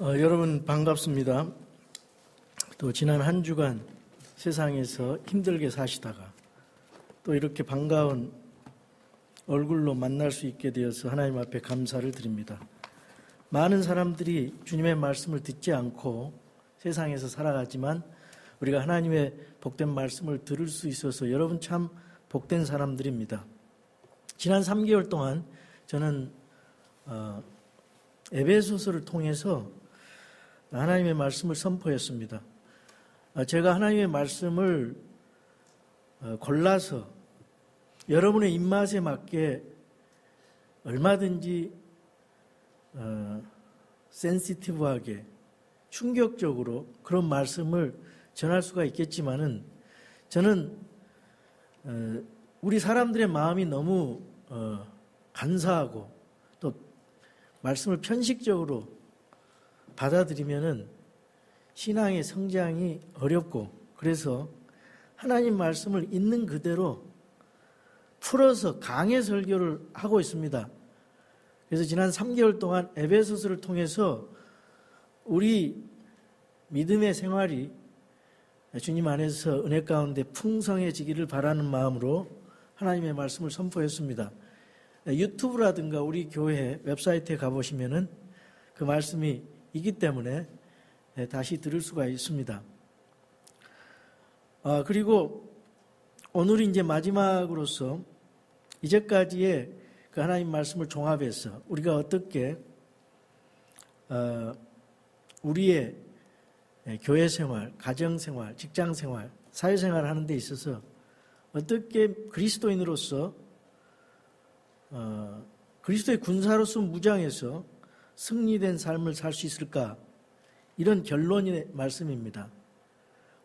여러분 반갑습니다. 또 지난 한 주간 세상에서 힘들게 사시다가 또 이렇게 반가운 얼굴로 만날 수 있게 되어서 하나님 앞에 감사를 드립니다. 많은 사람들이 주님의 말씀을 듣지 않고 세상에서 살아가지만 우리가 하나님의 복된 말씀을 들을 수 있어서 여러분 참 복된 사람들입니다. 지난 3개월 동안 저는 에베소서를 통해서 하나님의 말씀을 선포했습니다. 제가 하나님의 말씀을 골라서 여러분의 입맛에 맞게 얼마든지 센시티브하게 충격적으로 그런 말씀을 전할 수가 있겠지만은 저는 우리 사람들의 마음이 너무 간사하고 또 말씀을 편식적으로 받아들이면은 신앙의 성장이 어렵고, 그래서 하나님 말씀을 있는 그대로 풀어서 강해 설교를 하고 있습니다. 그래서 지난 3개월 동안 에베소서를 통해서 우리 믿음의 생활이 주님 안에서 은혜 가운데 풍성해지기를 바라는 마음으로 하나님의 말씀을 선포했습니다. 유튜브라든가 우리 교회 웹사이트에 가보시면은 그 말씀이 있기 때문에 다시 들을 수가 있습니다. 그리고 오늘이 이제 마지막으로서 이제까지의 그 하나님 말씀을 종합해서 우리가 어떻게 우리의 교회 생활, 가정 생활, 직장 생활, 사회 생활을 하는 데 있어서 어떻게 그리스도인으로서 그리스도의 군사로서 무장해서 승리된 삶을 살 수 있을까? 이런 결론의 말씀입니다.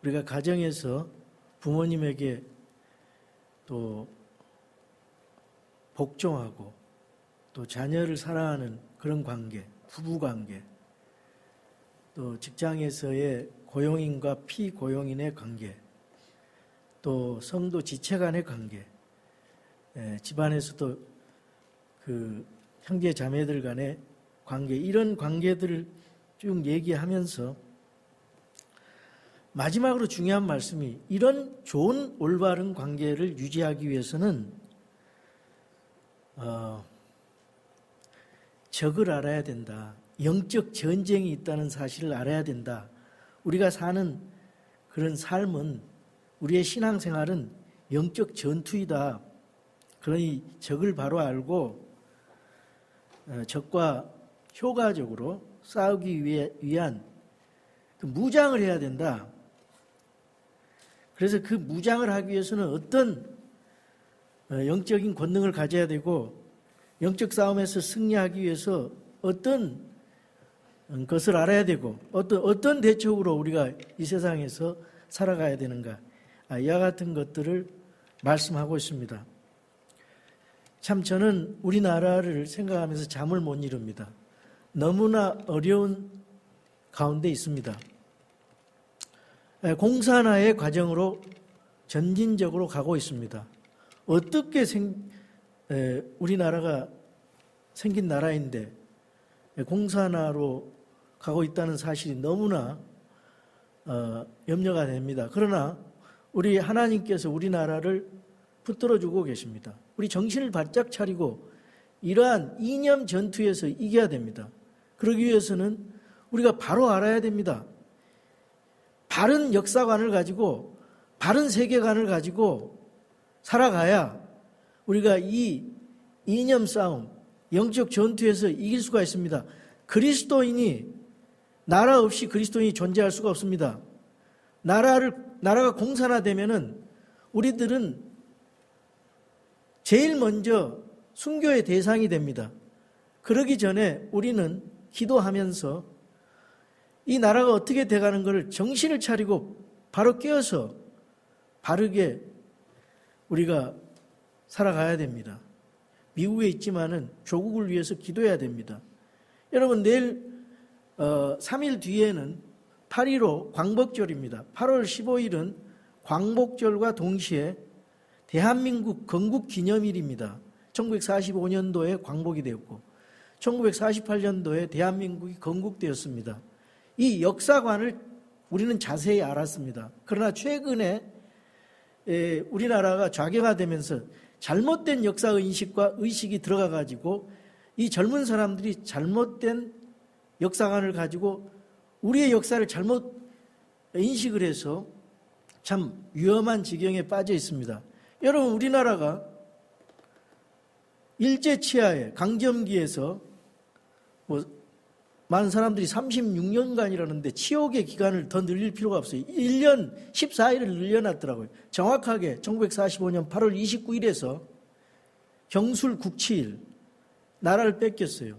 우리가 가정에서 부모님에게 또 복종하고 또 자녀를 사랑하는 그런 관계, 부부 관계, 또 직장에서의 고용인과 피고용인의 관계, 또 성도 지체 간의 관계, 집안에서도 그 형제 자매들 간의 관계, 이런 관계들을 쭉 얘기하면서 마지막으로 중요한 말씀이, 이런 좋은 올바른 관계를 유지하기 위해서는 적을 알아야 된다. 영적 전쟁이 있다는 사실을 알아야 된다. 우리가 사는 그런 삶은, 우리의 신앙생활은 영적 전투이다. 그러니 적을 바로 알고 적과 효과적으로 싸우기 위한 그 무장을 해야 된다. 그래서 그 무장을 하기 위해서는 어떤 영적인 권능을 가져야 되고, 영적 싸움에서 승리하기 위해서 어떤 것을 알아야 되고, 어떤 대처로 우리가 이 세상에서 살아가야 되는가, 이와 같은 것들을 말씀하고 있습니다. 참 저는 우리나라를 생각하면서 잠을 못 이룹니다. 너무나 어려운 가운데 있습니다. 공산화의 과정으로 점진적으로 가고 있습니다. 어떻게 우리나라가 생긴 나라인데 공산화로 가고 있다는 사실이 너무나 염려가 됩니다. 그러나 우리 하나님께서 우리나라를 붙들어주고 계십니다. 우리 정신을 바짝 차리고 이러한 이념 전투에서 이겨야 됩니다. 그러기 위해서는 우리가 바로 알아야 됩니다. 바른 역사관을 가지고 바른 세계관을 가지고 살아가야 우리가 이 이념 싸움, 영적 전투에서 이길 수가 있습니다. 나라 없이 그리스도인이 존재할 수가 없습니다. 나라가 공산화되면은 우리들은 제일 먼저 순교의 대상이 됩니다. 그러기 전에 우리는 기도하면서 이 나라가 어떻게 돼가는 것을 정신을 차리고 바로 깨어서 바르게 우리가 살아가야 됩니다. 미국에 있지만은 조국을 위해서 기도해야 됩니다. 여러분, 내일 3일 뒤에는 8.15 광복절입니다. 8월 15일은 광복절과 동시에 대한민국 건국 기념일입니다. 1945년도에 광복이 되었고 1948년도에 대한민국이 건국되었습니다. 이 역사관을 우리는 자세히 알았습니다. 그러나 최근에 우리나라가 좌경화되면서 잘못된 역사인식과 의식이 들어가가지고 이 젊은 사람들이 잘못된 역사관을 가지고 우리의 역사를 잘못 인식을 해서 참 위험한 지경에 빠져 있습니다. 여러분, 우리나라가 일제치하에 강점기에서 많은 사람들이 36년간이라는데 치욕의 기간을 더 늘릴 필요가 없어요. 1년 14일을 늘려놨더라고요. 정확하게 1945년 8월 29일에서 경술 국치일, 나라를 뺏겼어요.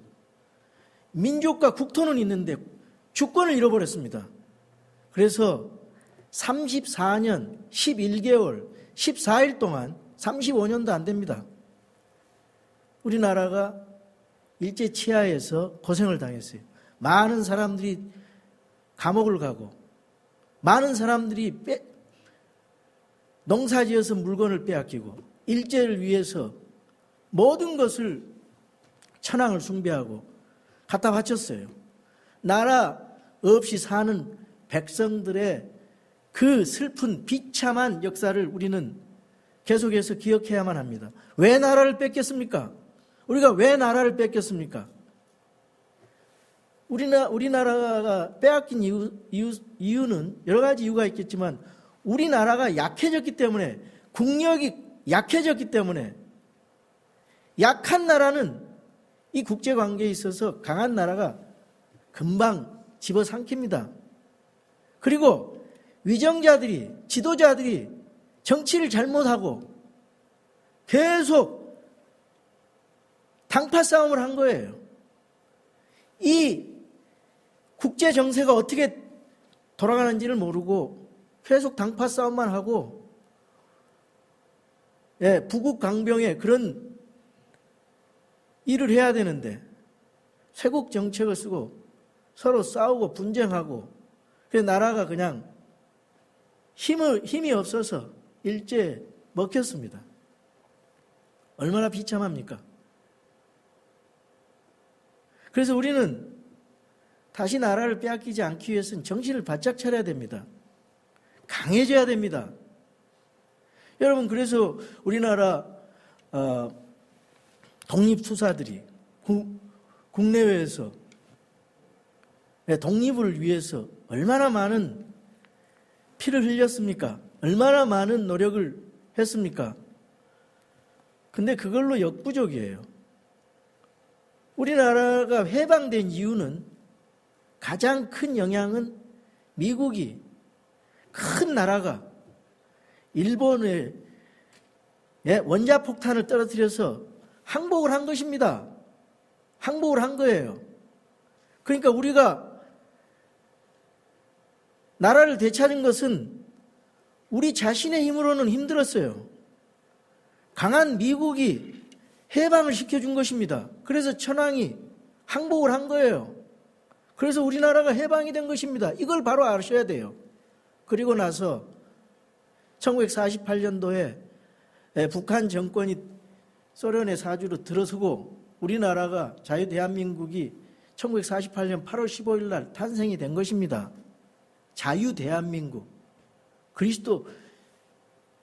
민족과 국토는 있는데 주권을 잃어버렸습니다. 그래서 34년 11개월 14일 동안 35년도 안 됩니다. 우리나라가 일제 치하에서 고생을 당했어요. 많은 사람들이 감옥을 가고 많은 사람들이 농사지어서 물건을 빼앗기고 일제를 위해서 모든 것을 천황을 숭배하고 갖다 바쳤어요. 나라 없이 사는 백성들의 그 슬픈 비참한 역사를 우리는 계속해서 기억해야만 합니다. 왜 나라를 뺏겼습니까? 우리가 왜 나라를 뺏겼습니까? 우리나라가 빼앗긴 이유는 여러 가지 이유가 있겠지만 우리나라가 약해졌기 때문에, 국력이 약해졌기 때문에, 약한 나라는 이 국제관계에 있어서 강한 나라가 금방 집어삼킵니다. 그리고 위정자들이, 지도자들이 정치를 잘못하고 계속 당파 싸움을 한 거예요. 이 국제 정세가 어떻게 돌아가는지를 모르고 계속 당파 싸움만 하고, 부국 강병의 그런 일을 해야 되는데 쇄국 정책을 쓰고 서로 싸우고 분쟁하고, 그래서 나라가 그냥 힘이 없어서 일제에 먹혔습니다. 얼마나 비참합니까? 그래서 우리는 다시 나라를 빼앗기지 않기 위해서는 정신을 바짝 차려야 됩니다. 강해져야 됩니다. 여러분, 그래서 우리나라 독립투사들이 국내외에서 독립을 위해서 얼마나 많은 피를 흘렸습니까? 얼마나 많은 노력을 했습니까? 근데 그걸로 역부족이에요. 우리나라가 해방된 이유는, 가장 큰 영향은 미국이, 큰 나라가 일본의 원자폭탄을 떨어뜨려서 항복을 한 것입니다. 항복을 한 거예요. 그러니까 우리가 나라를 되찾은 것은 우리 자신의 힘으로는 힘들었어요. 강한 미국이 해방을 시켜준 것입니다. 그래서 천황이 항복을 한 거예요. 그래서 우리나라가 해방이 된 것입니다. 이걸 바로 아셔야 돼요. 그리고 나서 1948년도에 북한 정권이 소련의 사주로 들어서고 우리나라가 자유대한민국이 1948년 8월 15일 날 탄생이 된 것입니다. 자유대한민국.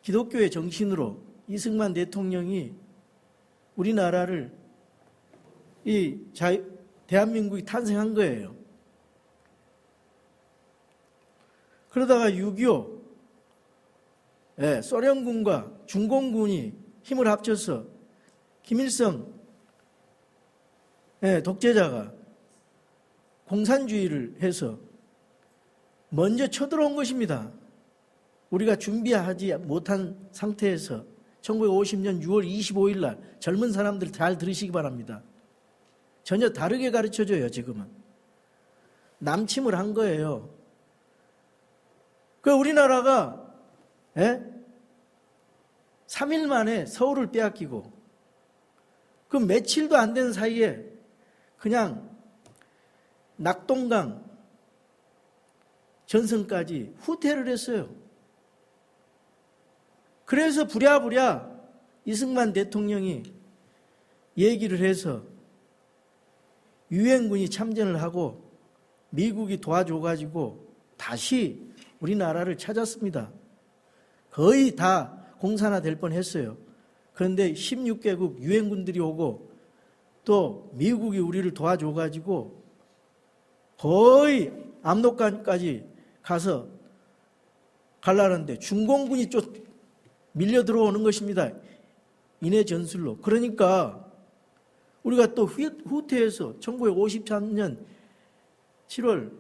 기독교의 정신으로 이승만 대통령이 우리나라를 대한민국이 탄생한 거예요. 그러다가 6.25 소련군과 중공군이 힘을 합쳐서 김일성 독재자가 공산주의를 해서 먼저 쳐들어온 것입니다. 우리가 준비하지 못한 상태에서 1950년 6월 25일 날, 젊은 사람들 잘 들으시기 바랍니다. 전혀 다르게 가르쳐줘요. 지금은 남침을 한 거예요. 그 우리나라가 3일 만에 서울을 빼앗기고, 그 며칠도 안 된 사이에 그냥 낙동강 전선까지 후퇴를 했어요. 그래서 부랴부랴 이승만 대통령이 얘기를 해서 유엔군이 참전을 하고 미국이 도와줘가지고 다시 우리나라를 찾았습니다. 거의 다 공산화될 뻔했어요. 그런데 16개국 유엔군들이 오고 또 미국이 우리를 도와줘가지고 거의 압록강까지 가서 갈라는데 중공군이 쫓 밀려 들어오는 것입니다. 인해 전술로. 그러니까 우리가 또 후퇴해서 1953년 7월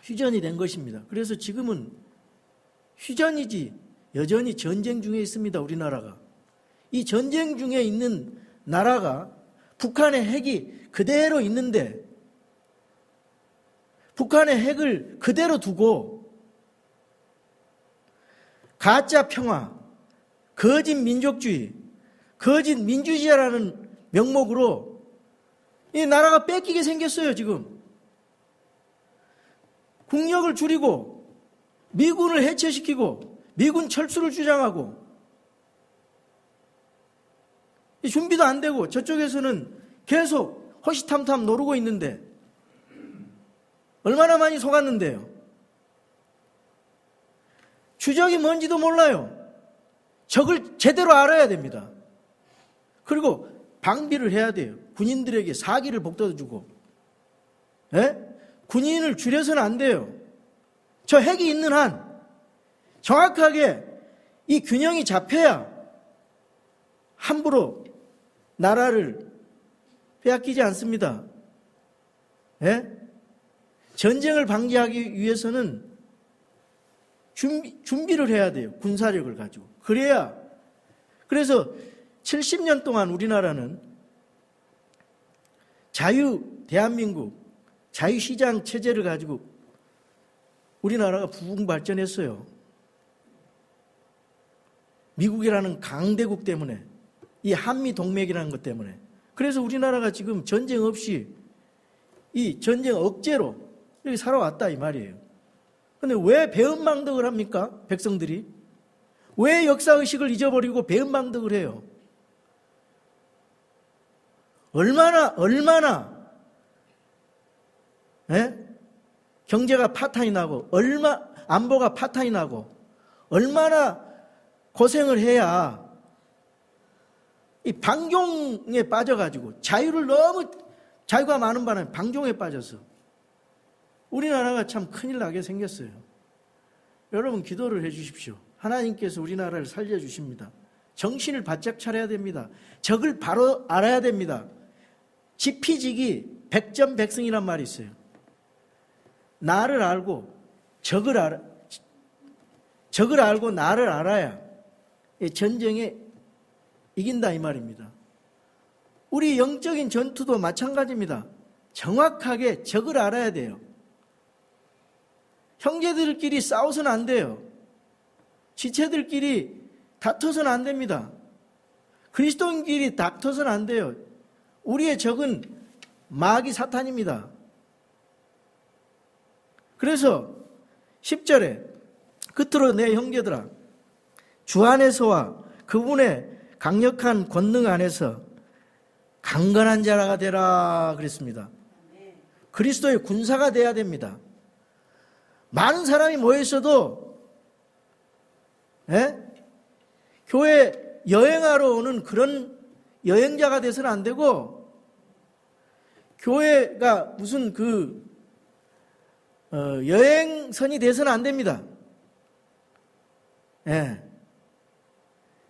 휴전이 된 것입니다. 그래서 지금은 휴전이지 여전히 전쟁 중에 있습니다. 우리나라가. 이 전쟁 중에 있는 나라가 북한의 핵이 그대로 있는데 북한의 핵을 그대로 두고 가짜 평화, 거짓 민족주의, 거짓 민주주의라는 명목으로 이 나라가 뺏기게 생겼어요. 지금 국력을 줄이고 미군을 해체시키고 미군 철수를 주장하고 준비도 안 되고 저쪽에서는 계속 호시탐탐 노르고 있는데 얼마나 많이 속았는데요. 주적이 뭔지도 몰라요. 적을 제대로 알아야 됩니다. 그리고 방비를 해야 돼요. 군인들에게 사기를 북돋아주고. 군인을 줄여서는 안 돼요. 저 핵이 있는 한 정확하게 이 균형이 잡혀야 함부로 나라를 빼앗기지 않습니다. 전쟁을 방지하기 위해서는 준비를 해야 돼요. 군사력을 가지고. 그래야. 그래서 70년 동안 우리나라는 대한민국 자유시장 체제를 가지고 우리나라가 부흥 발전했어요. 미국이라는 강대국 때문에, 이 한미동맹이라는 것 때문에. 그래서 우리나라가 지금 전쟁 없이 이 전쟁 억제로 이렇게 살아왔다 이 말이에요. 그런데 왜 배은망덕을 합니까? 백성들이. 왜 역사의식을 잊어버리고 배은망덕을 해요? 얼마나 경제가 파탄이 나고 안보가 파탄이 나고 얼마나 고생을 해야 이 방종에 빠져가지고 자유가 많은 바람에 방종에 빠져서 우리나라가 참 큰일 나게 생겼어요. 여러분 기도를 해 주십시오. 하나님께서 우리나라를 살려주십니다. 정신을 바짝 차려야 됩니다. 적을 바로 알아야 됩니다. 지피지기 백전백승이란 말이 있어요. 나를 알고 적을 알고 나를 알아야 전쟁에 이긴다 이 말입니다. 우리 영적인 전투도 마찬가지입니다. 정확하게 적을 알아야 돼요. 형제들끼리 싸워서는 안 돼요. 지체들끼리 다퉈서는 안 됩니다. 그리스도인끼리 다퉈서는 안 돼요. 우리의 적은 마귀 사탄입니다. 그래서 10절에 끝으로 내 형제들아 주 안에서와 그분의 강력한 권능 안에서 강건한 자가 되라 그랬습니다. 그리스도의 군사가 돼야 됩니다. 많은 사람이 모여있어도 교회 여행하러 오는 그런 여행자가 돼서는 안 되고 교회가 무슨 여행선이 돼서는 안 됩니다.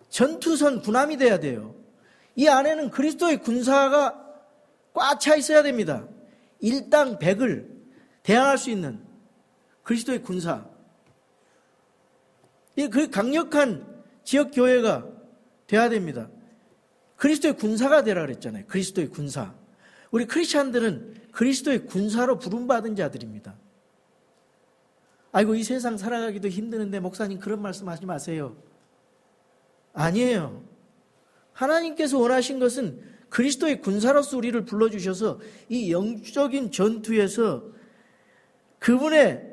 전투선 군함이 돼야 돼요. 이 안에는 그리스도의 군사가 꽉 차 있어야 됩니다. 일당 백을 대항할 수 있는 그리스도의 군사. 그 강력한 지역 교회가 돼야 됩니다. 그리스도의 군사가 되라 그랬잖아요. 그리스도의 군사. 우리 크리스찬들은 그리스도의 군사로 부름받은 자들입니다. 아이고 이 세상 살아가기도 힘드는데 목사님 그런 말씀하지 마세요. 아니에요. 하나님께서 원하신 것은 그리스도의 군사로서 우리를 불러주셔서 이 영적인 전투에서 그분의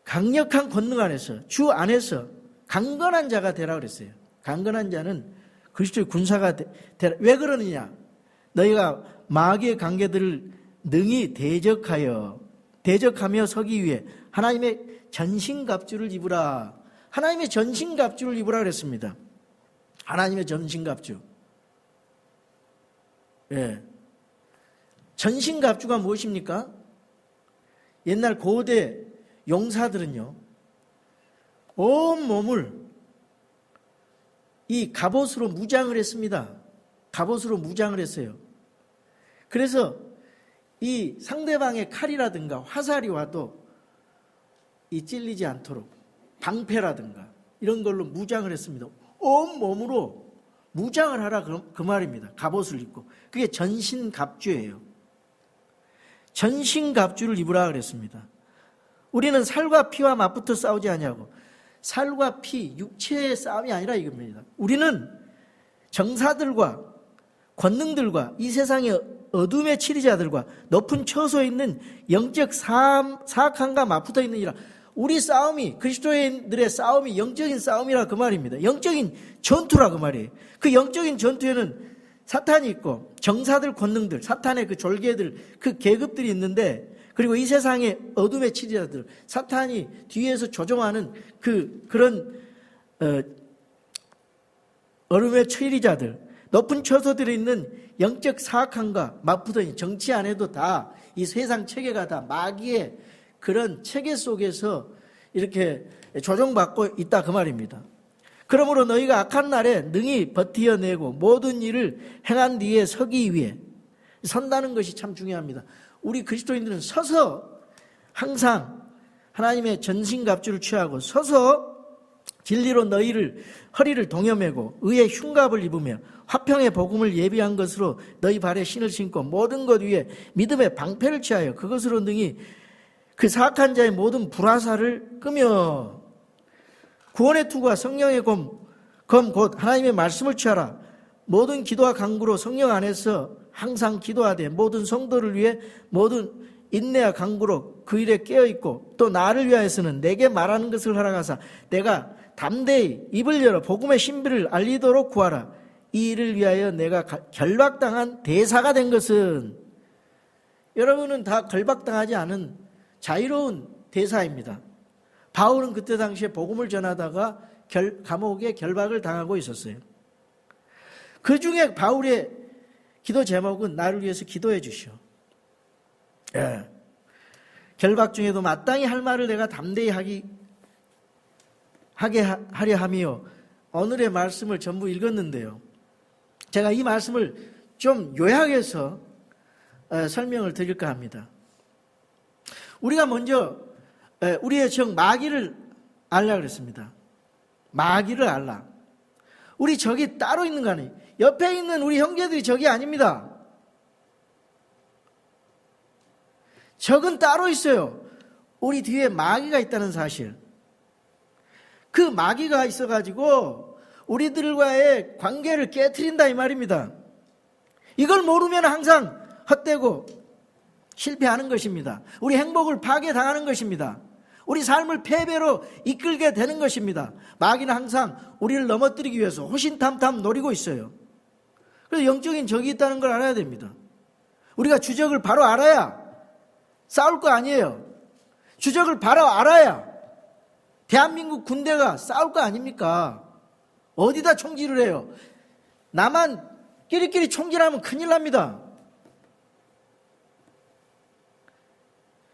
강력한 권능 안에서 주 안에서 강건한 자가 되라 그랬어요. 강건한 자는 그리스도의 군사가 되라. 왜 그러느냐? 너희가 마귀의 관계들을 능히 대적하며 서기 위해 하나님의 전신갑주를 입으라. 하나님의 전신갑주를 입으라 그랬습니다. 하나님의 전신갑주. 예. 전신갑주가 무엇입니까? 옛날 고대 용사들은요, 온 몸을 이 갑옷으로 무장을 했습니다. 갑옷으로 무장을 했어요. 그래서 이 상대방의 칼이라든가 화살이 와도 이 찔리지 않도록 방패라든가 이런 걸로 무장을 했습니다. 온 몸으로 무장을 하라 그 말입니다. 갑옷을 입고. 그게 전신갑주예요. 전신갑주를 입으라 그랬습니다. 우리는 살과 피와 맞붙어 싸우지 아니하고, 살과 피, 육체의 싸움이 아니라 이겁니다. 우리는 정사들과 권능들과 이 세상의 어둠의 치리자들과 높은 처소에 있는 영적 사악함과 맞붙어 있느니라. 우리 싸움이, 그리스도인들의 싸움이 영적인 싸움이라 그 말입니다. 영적인 전투라 그 말이에요. 그 영적인 전투에는 사탄이 있고 정사들, 권능들, 사탄의 그 졸개들, 그 계급들이 있는데, 그리고 이 세상의 어둠의 치리자들, 사탄이 뒤에서 조종하는 그런 어둠의 치리자들, 높은 처소들에 있는 영적 사악함과 맞붙어 있는, 정치 안에도 다 이 세상 체계가 다 마귀의 그런 체계 속에서 이렇게 조종받고 있다 그 말입니다. 그러므로 너희가 악한 날에 능히 버티어내고 모든 일을 행한 뒤에 서기 위해, 선다는 것이 참 중요합니다. 우리 그리스도인들은 서서 항상 하나님의 전신갑주를 취하고 서서 진리로 너희를 허리를 동여매고 의의 흉갑을 입으며 화평의 복음을 예비한 것으로 너희 발에 신을 신고 모든 것 위에 믿음의 방패를 취하여 그것으로 능히 그 사악한 자의 모든 불화살을 끄며 구원의 투구와 성령의 검 곧 하나님의 말씀을 취하라. 모든 기도와 간구로 성령 안에서 항상 기도하되 모든 성도를 위해 모든 인내와 간구로 그 일에 깨어있고, 또 나를 위하여서는 내게 말하는 것을 허락하사 내가 담대히 입을 열어 복음의 신비를 알리도록 구하라. 이 일을 위하여 내가 결박당한 대사가 된 것은, 여러분은 다 결박당하지 않은 자유로운 대사입니다. 바울은 그때 당시에 복음을 전하다가 감옥에 결박을 당하고 있었어요. 그 중에 바울의 기도 제목은 나를 위해서 기도해 주시오. 예. 결박 중에도 마땅히 할 말을 내가 담대히 하게 하려 하며, 오늘의 말씀을 전부 읽었는데요. 제가 이 말씀을 좀 요약해서 설명을 드릴까 합니다. 우리가 먼저 우리의 적 마귀를 알라 그랬습니다. 마귀를 알라. 우리 적이 따로 있는 거 아니에요. 옆에 있는 우리 형제들이 적이 아닙니다. 적은 따로 있어요. 우리 뒤에 마귀가 있다는 사실. 그 마귀가 있어가지고 우리들과의 관계를 깨트린다 이 말입니다. 이걸 모르면 항상 헛되고 실패하는 것입니다. 우리 행복을 파괴당하는 것입니다. 우리 삶을 패배로 이끌게 되는 것입니다. 마귀는 항상 우리를 넘어뜨리기 위해서 호신탐탐 노리고 있어요. 그래서 영적인 적이 있다는 걸 알아야 됩니다. 우리가 주적을 바로 알아야 싸울 거 아니에요. 주적을 바로 알아야 대한민국 군대가 싸울 거 아닙니까? 어디다 총질을 해요? 나만 끼리끼리 총질하면 큰일 납니다.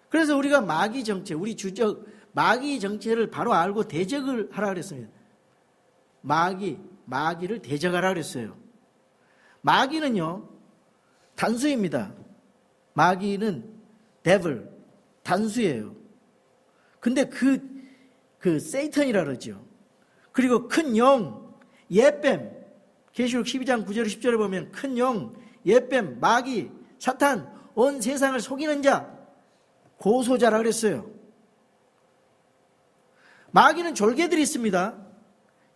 그래서 우리가 마귀 정체, 우리 주적, 마귀 정체를 바로 알고 대적을 하라 그랬습니다. 마귀를 대적하라 그랬어요. 마귀는요, 단수입니다. 마귀는 devil, 단수예요. 근데 그 세이턴이라 그러죠. 그리고 큰 영, 예뱀, 계시록 12장 9절 10절에 보면 큰 영, 예뱀, 마귀, 사탄, 온 세상을 속이는 자, 고소자라 그랬어요. 마귀는 졸개들이 있습니다.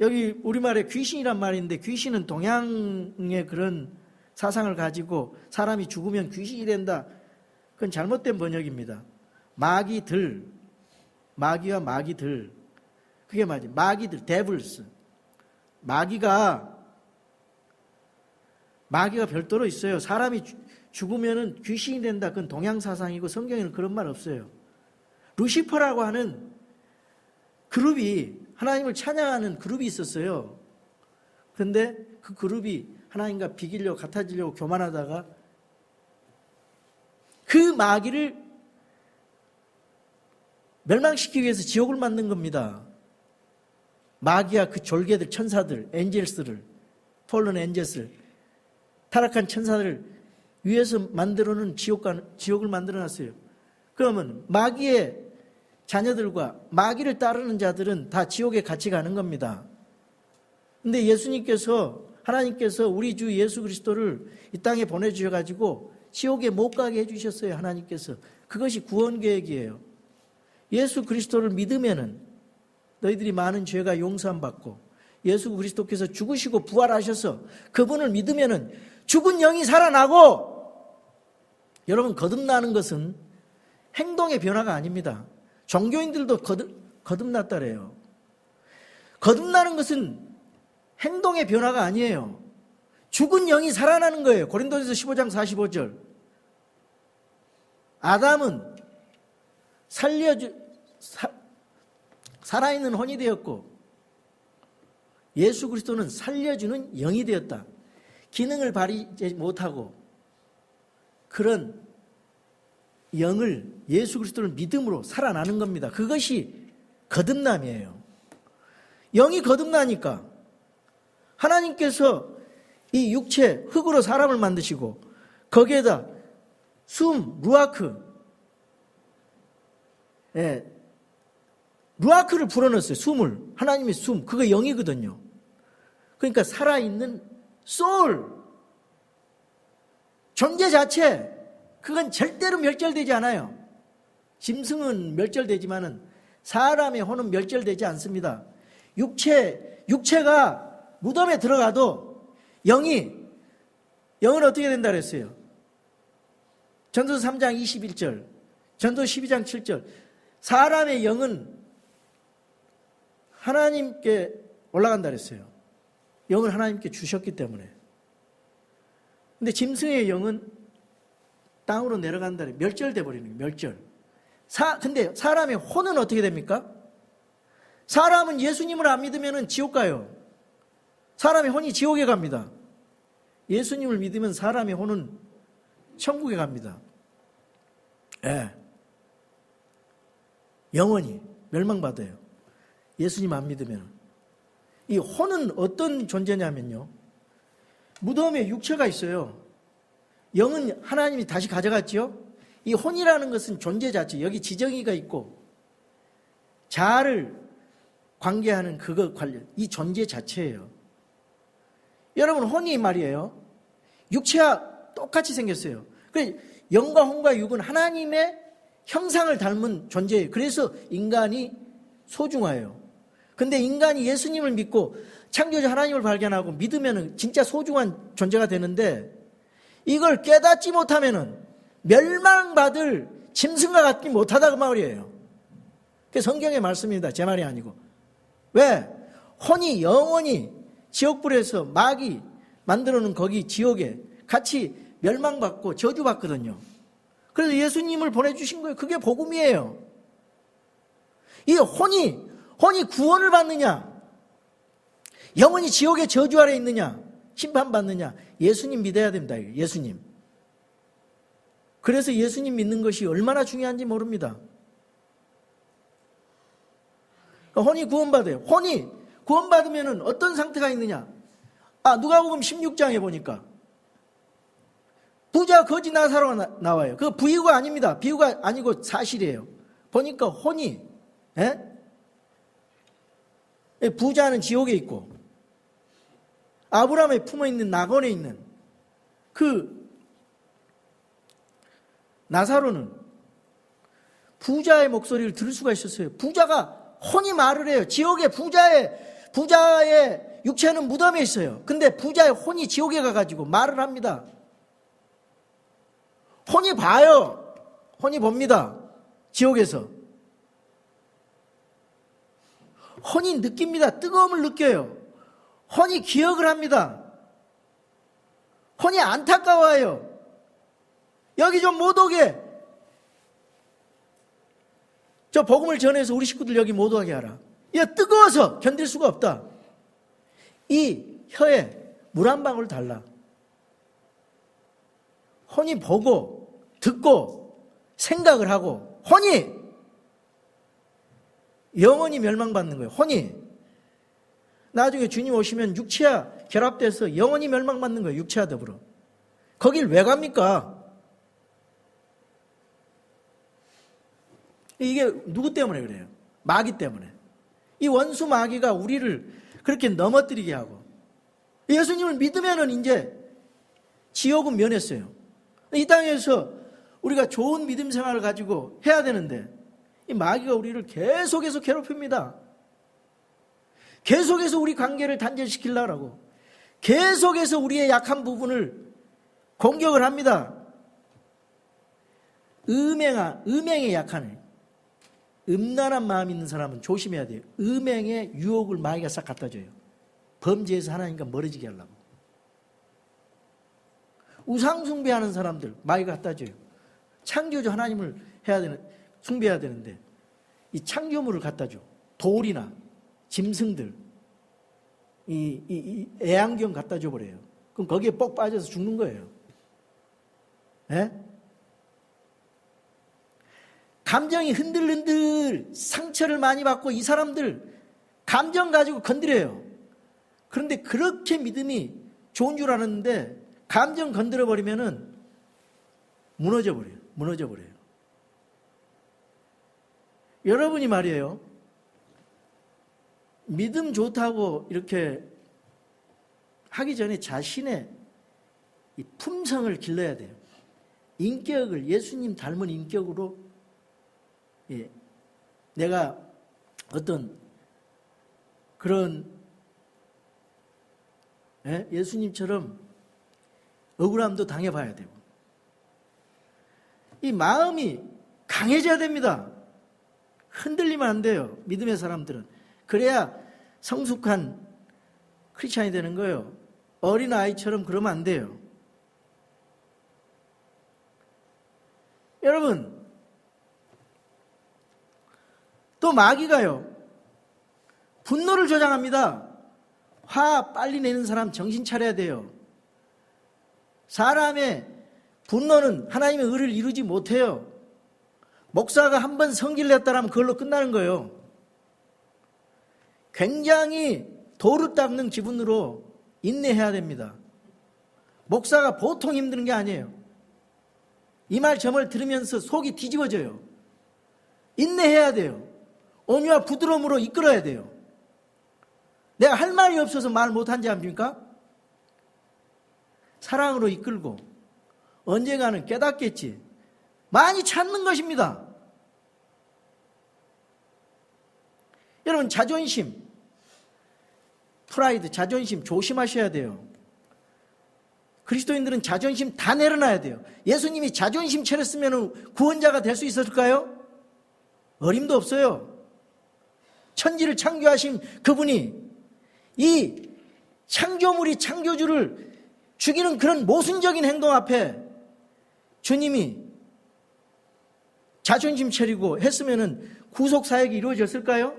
여기 우리말에 귀신이란 말인데, 귀신은 동양의 그런 사상을 가지고 사람이 죽으면 귀신이 된다. 그건 잘못된 번역입니다. 마귀들, 마귀와 마귀들, 그게 맞아요. 마귀들, devils. 마귀가 마귀가 별도로 있어요. 사람이 죽으면은 귀신이 된다. 그건 동양사상이고 성경에는 그런 말 없어요. 루시퍼라고 하는 그룹이, 하나님을 찬양하는 그룹이 있었어요. 그런데 그 그룹이 하나님과 비기려고, 같아지려고 교만하다가 그 마귀를 멸망시키기 위해서 지옥을 만든 겁니다. 마귀와 그 졸개들, 천사들, 엔젤스를, 폴른 엔젤스를, 타락한 천사들을 위해서 만들어놓은 지옥을 만들어놨어요. 그러면 마귀의 자녀들과 마귀를 따르는 자들은 다 지옥에 같이 가는 겁니다. 근데 예수님께서, 하나님께서 우리 주 예수 그리스도를 이 땅에 보내주셔가지고 지옥에 못 가게 해주셨어요. 하나님께서. 그것이 구원 계획이에요. 예수 그리스도를 믿으면은 너희들이 많은 죄가 용서함 받고, 예수 그리스도께서 죽으시고 부활하셔서 그분을 믿으면은 죽은 영이 살아나고, 여러분, 거듭나는 것은 행동의 변화가 아닙니다. 종교인들도 거듭났다래요. 거듭나는 것은 행동의 변화가 아니에요. 죽은 영이 살아나는 거예요. 고린도전서 15장 45절. 아담은 살아있는 혼이 되었고, 예수 그리스도는 살려주는 영이 되었다. 기능을 발휘하지 못하고 그런 영을, 예수 그리스도를 믿음으로 살아나는 겁니다. 그것이 거듭남이에요. 영이 거듭나니까 하나님께서 이 육체, 흙으로 사람을 만드시고 거기에다 숨, 루아크, 루아크를 불어넣었어요. 숨을. 하나님의 숨. 그거 영이거든요. 그러니까 살아있는 소울, 존재 자체, 그건 절대로 멸절되지 않아요. 짐승은 멸절되지만은 사람의 혼은 멸절되지 않습니다. 육체가 무덤에 들어가도 영은 어떻게 된다 그랬어요? 전도서 3장 21절, 전도서 12장 7절. 사람의 영은 하나님께 올라간다 그랬어요. 영을 하나님께 주셨기 때문에. 근데 짐승의 영은 땅으로 내려간다. 멸절돼 버리는 거예요. 멸절. 근데 사람의 혼은 어떻게 됩니까? 사람은 예수님을 안 믿으면 지옥 가요. 사람의 혼이 지옥에 갑니다. 예수님을 믿으면 사람의 혼은 천국에 갑니다. 예. 영원히 멸망받아요. 예수님 안 믿으면. 이 혼은 어떤 존재냐면요, 무덤에 육체가 있어요. 영은 하나님이 다시 가져갔지요. 이 혼이라는 것은 존재 자체, 여기 지정의가 있고 자아를 관계하는 그거 관련, 이 존재 자체예요. 여러분, 혼이 말이에요, 육체와 똑같이 생겼어요. 그래서 영과 혼과 육은 하나님의 형상을 닮은 존재예요. 그래서 인간이 소중해요. 근데 인간이 예수님을 믿고 창조주 하나님을 발견하고 믿으면 진짜 소중한 존재가 되는데, 이걸 깨닫지 못하면 멸망받을 짐승과 같지 못하다 그 말이에요. 그게 성경의 말씀입니다. 제 말이 아니고. 왜? 혼이 영원히 지옥불에서 마귀 만들어놓은 거기 지옥에 같이 멸망받고 저주받거든요. 그래서 예수님을 보내주신 거예요. 그게 복음이에요. 이 혼이 구원을 받느냐, 영원히 지옥의 저주 아래 있느냐, 심판받느냐, 예수님 믿어야 됩니다. 예수님. 그래서 예수님 믿는 것이 얼마나 중요한지 모릅니다. 혼이 구원받아요. 혼이 구원받으면 어떤 상태가 있느냐? 누가복음 16장에 보니까 부자 거지 나사로가 나와요. 그거 비유가 아닙니다. 비유가 아니고 사실이에요. 보니까 혼이, 부자는 지옥에 있고 아브라함의 품에 있는 낙원에 있는 그 나사로는 부자의 목소리를 들을 수가 있었어요. 부자가, 혼이 말을 해요. 지옥에 부자의 육체는 무덤에 있어요. 근데 부자의 혼이 지옥에 가가지고 말을 합니다. 혼이 봐요. 혼이 봅니다. 지옥에서. 혼이 느낍니다. 뜨거움을 느껴요. 혼이 기억을 합니다. 혼이 안타까워요. 여기 좀 못 오게. 저 복음을 전해서 우리 식구들 여기 못 오게 하라. 야, 뜨거워서 견딜 수가 없다. 이 혀에 물 한 방울 달라. 혼이 보고 듣고 생각을 하고 혼이 영원히 멸망받는 거예요. 혼이 나중에 주님 오시면 육체와 결합돼서 영원히 멸망받는 거예요. 육체와 더불어. 거길 왜 갑니까? 이게 누구 때문에 그래요? 마귀 때문에. 이 원수 마귀가 우리를 그렇게 넘어뜨리게 하고, 예수님을 믿으면은 이제 지옥은 면했어요. 이 땅에서 우리가 좋은 믿음 생활을 가지고 해야 되는데 이 마귀가 우리를 계속해서 괴롭힙니다. 계속해서 우리 관계를 단절시키려고 계속해서 우리의 약한 부분을 공격을 합니다. 음행에 약하네. 음란한 마음 있는 사람은 조심해야 돼요. 음행의 유혹을 마귀가 싹 갖다 줘요. 범죄에서 하나님과 멀어지게 하려고. 우상 숭배하는 사람들 마귀가 갖다 줘요. 창조주 하나님을 숭배해야 되는데 이 창조물을 갖다 줘. 돌이나 짐승들, 이 애완경 갖다 줘 버려요. 그럼 거기에 뻑 빠져서 죽는 거예요. 예? 감정이 흔들흔들 상처를 많이 받고 이 사람들 감정 가지고 건드려요. 그런데 그렇게 믿음이 좋은 줄 알았는데 감정 건드려 버리면은 무너져 버려요. 여러분이 말이에요. 믿음 좋다고 이렇게 하기 전에 자신의 이 품성을 길러야 돼요. 인격을 예수님 닮은 인격으로, 내가 어떤 그런 예수님처럼 억울함도 당해봐야 되고, 이 마음이 강해져야 됩니다. 흔들리면 안 돼요. 믿음의 사람들은. 그래야 성숙한 크리스찬이 되는 거예요. 어린아이처럼 그러면 안 돼요. 여러분, 또 마귀가요, 분노를 조장합니다. 화 빨리 내는 사람 정신 차려야 돼요. 사람의 분노는 하나님의 의를 이루지 못해요. 목사가 한 번 성질 냈다라면 그걸로 끝나는 거예요. 굉장히 도루 닦는 기분으로 인내해야 됩니다. 목사가 보통 힘든 게 아니에요. 이 말 저 말 들으면서 속이 뒤집어져요. 인내해야 돼요. 온유와 부드러움으로 이끌어야 돼요. 내가 할 말이 없어서 말 못한지 압니까? 사랑으로 이끌고 언젠가는 깨닫겠지. 많이 찾는 것입니다. 여러분, 자존심, 프라이드, 자존심 조심하셔야 돼요. 그리스도인들은 자존심 다 내려놔야 돼요. 예수님이 자존심 차렸으면 구원자가 될 수 있었을까요? 어림도 없어요. 천지를 창조하신 그분이 이 창조물이 창조주를 죽이는 그런 모순적인 행동 앞에 주님이 자존심 차리고 했으면 구속 사역이 이루어졌을까요?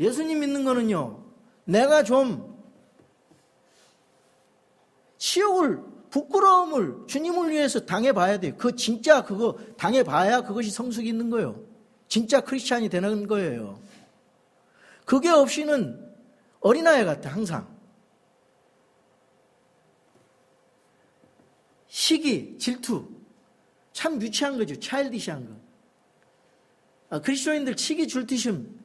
예수님 믿는 거는요, 내가 좀 치욕을, 부끄러움을 주님을 위해서 당해봐야 돼요. 진짜 그거 당해봐야 그것이 성숙이 있는 거예요. 진짜 크리스찬이 되는 거예요. 그게 없이는 어린아이 같아, 항상. 시기, 질투. 참 유치한 거죠. 차일디시한 거. 그리스도인들 시기, 질투심,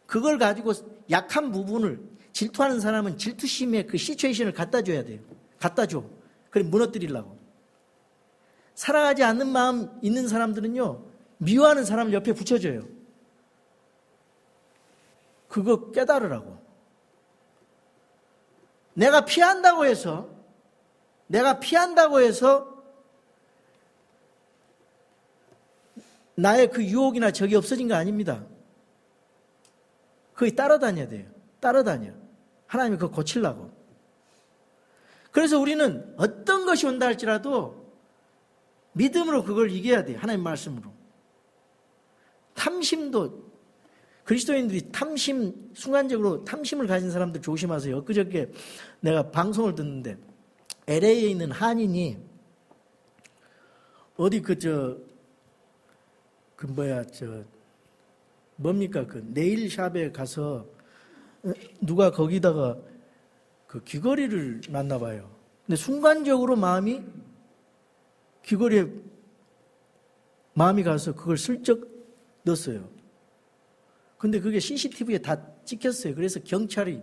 그걸 가지고 약한 부분을 질투하는 사람은 질투심의 그 시츄에이션을 갖다 줘야 돼요. 갖다 줘. 그래 무너뜨리려고. 사랑하지 않는 마음 있는 사람들은요, 미워하는 사람을 옆에 붙여줘요. 그거 깨달으라고. 내가 피한다고 해서 나의 그 유혹이나 적이 없어진 거 아닙니다. 거기 따라다녀야 돼요. 따라다녀. 하나님이 그거 고치려고. 그래서 우리는 어떤 것이 온다 할지라도 믿음으로 그걸 이겨야 돼요. 하나님 말씀으로. 탐심도, 그리스도인들이 순간적으로 탐심을 가진 사람들 조심하세요. 엊그저께 내가 방송을 듣는데 LA에 있는 한인이 어디 뭡니까? 네일샵에 가서 누가 거기다가 그 귀걸이를 놨나 봐요. 근데 순간적으로 귀걸이에 마음이 가서 그걸 슬쩍 넣었어요. 근데 그게 CCTV에 다 찍혔어요. 그래서 경찰이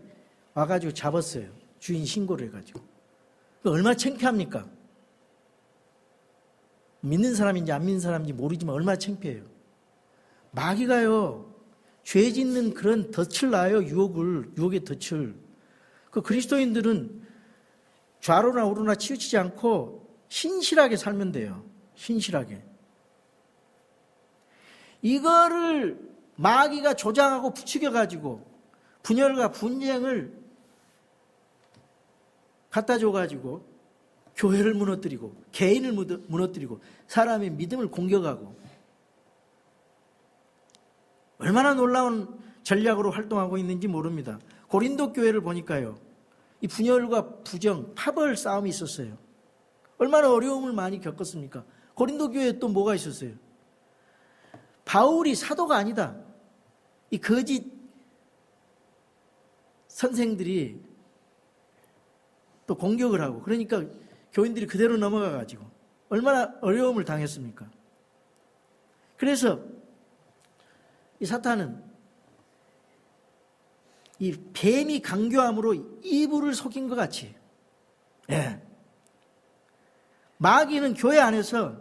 와가지고 잡았어요. 주인 신고를 해가지고. 얼마나 창피합니까? 믿는 사람인지 안 믿는 사람인지 모르지만 얼마나 창피해요. 마귀가요, 죄 짓는 그런 덫을 놔요. 유혹의 덫을. 그 그리스도인들은 좌로나 우로나 치우치지 않고 신실하게 살면 돼요. 신실하게. 이거를 마귀가 조장하고 부추겨가지고 분열과 분쟁을 갖다 줘가지고 교회를 무너뜨리고 개인을 무너뜨리고 사람의 믿음을 공격하고 얼마나 놀라운 전략으로 활동하고 있는지 모릅니다. 고린도 교회를 보니까요, 이 분열과 부정, 파벌 싸움이 있었어요. 얼마나 어려움을 많이 겪었습니까? 고린도 교회에 또 뭐가 있었어요? 바울이 사도가 아니다. 이 거짓 선생들이 또 공격을 하고, 그러니까 교인들이 그대로 넘어가가지고 얼마나 어려움을 당했습니까? 그래서 이 사탄은 이 뱀이 강교함으로 이불을 속인 것 같이, 예. 마귀는 교회 안에서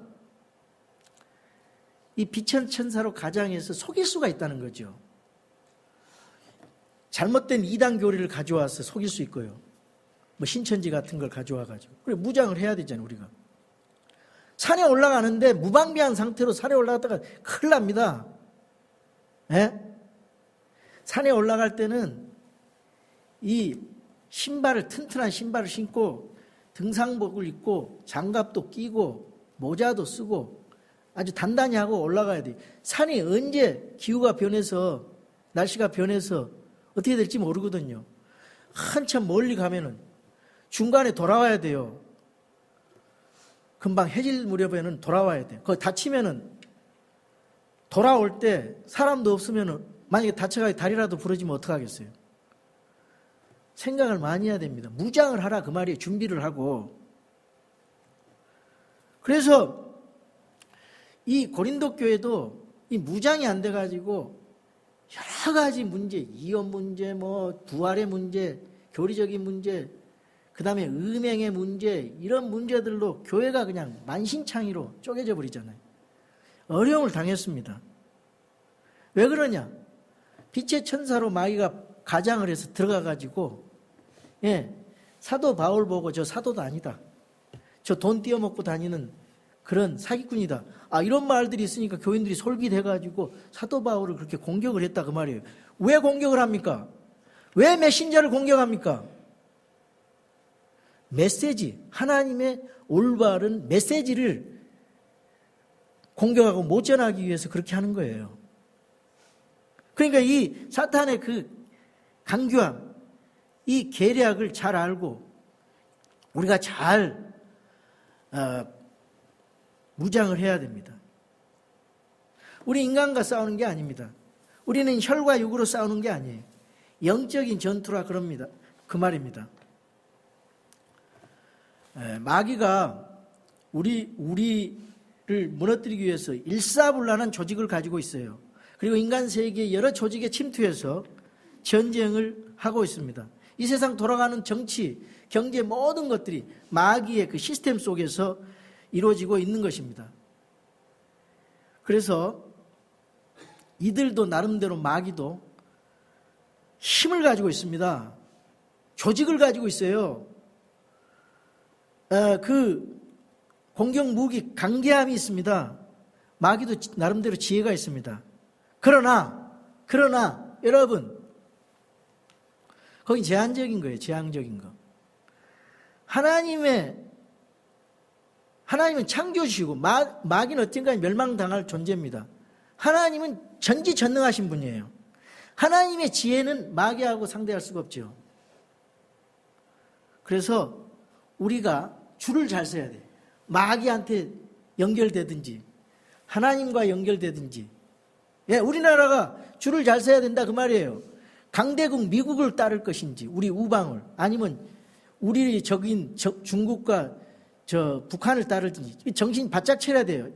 이 비천 천사로 가장해서 속일 수가 있다는 거죠. 잘못된 이단 교리를 가져와서 속일 수 있고요. 뭐 신천지 같은 걸 가져와가지고. 그리고 무장을 해야 되잖아요, 우리가. 산에 올라가는데 무방비한 상태로 산에 올라갔다가 큰일 납니다. 예? 산에 올라갈 때는 이 튼튼한 신발을 신고 등산복을 입고 장갑도 끼고 모자도 쓰고 아주 단단히 하고 올라가야 돼요. 산이 언제 기후가 변해서 날씨가 변해서 어떻게 될지 모르거든요. 한참 멀리 가면은 중간에 돌아와야 돼요. 금방 해질 무렵에는 돌아와야 돼요. 거기 다치면은 돌아올 때 사람도 없으면은 만약에 다쳐가지고 다리라도 부러지면 어떡하겠어요? 생각을 많이 해야 됩니다. 무장을 하라 그 말이에요. 준비를 하고. 그래서 이 고린도 교회도 이 무장이 안 돼가지고 여러 가지 문제, 이혼 문제, 뭐 부활의 문제, 교리적인 문제, 그 다음에 음행의 문제, 이런 문제들로 교회가 그냥 만신창이로 쪼개져 버리잖아요. 어려움을 당했습니다. 왜 그러냐? 빛의 천사로 마귀가 가장을 해서 들어가가지고, 예, 사도 바울 보고 저 사도도 아니다. 저 돈 띄어먹고 다니는 그런 사기꾼이다. 아, 이런 말들이 있으니까 교인들이 솔깃해가지고 사도 바울을 그렇게 공격을 했다 그 말이에요. 왜 공격을 합니까? 왜 메신저를 공격합니까? 메시지, 하나님의 올바른 메시지를 공격하고 못 전하기 위해서 그렇게 하는 거예요. 그러니까 이 사탄의 그 강교함, 이 계략을 잘 알고 우리가 잘 무장을 해야 됩니다. 우리 인간과 싸우는 게 아닙니다. 우리는 혈과 육으로 싸우는 게 아니에요. 영적인 전투라 그럽니다. 그 말입니다. 마귀가 우리를 무너뜨리기 위해서 일사불란한 조직을 가지고 있어요. 그리고 인간 세계의 여러 조직에 침투해서 전쟁을 하고 있습니다. 이 세상 돌아가는 정치, 경제 모든 것들이 마귀의 그 시스템 속에서 이루어지고 있는 것입니다. 그래서 이들도 나름대로 마귀도 힘을 가지고 있습니다. 조직을 가지고 있어요. 그 공격 무기 강계함이 있습니다. 마귀도 나름대로 지혜가 있습니다. 그러나 여러분, 거긴 제한적인 거예요. 제한적인 거. 하나님은 창조주시고 마귀는 어딘가 멸망당할 존재입니다. 하나님은 전지전능하신 분이에요. 하나님의 지혜는 마귀하고 상대할 수가 없죠. 그래서 우리가 줄을 잘 서야 돼요. 마귀한테 연결되든지 하나님과 연결되든지. 예, 우리나라가 줄을 잘 서야 된다 그 말이에요. 강대국 미국을 따를 것인지 우리 우방을, 아니면 우리 적인 중국과 북한을 따르든지 정신 바짝 차려야 돼요.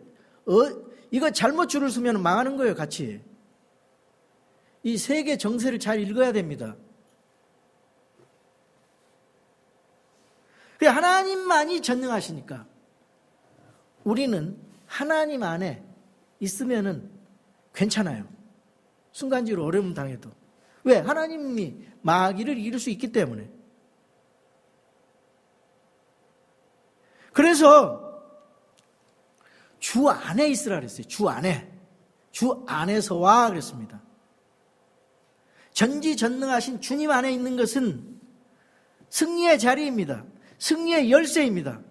이거 잘못 줄을 서면 망하는 거예요, 같이. 이 세계 정세를 잘 읽어야 됩니다. 하나님만이 전능하시니까 우리는 하나님 안에 있으면은 괜찮아요. 순간적으로 어려움 당해도. 왜? 하나님이 마귀를 이길 수 있기 때문에. 그래서 주 안에 있으라 그랬어요. 주 안에. 주 안에서 와 그랬습니다. 전지전능하신 주님 안에 있는 것은 승리의 자리입니다. 승리의 열쇠입니다.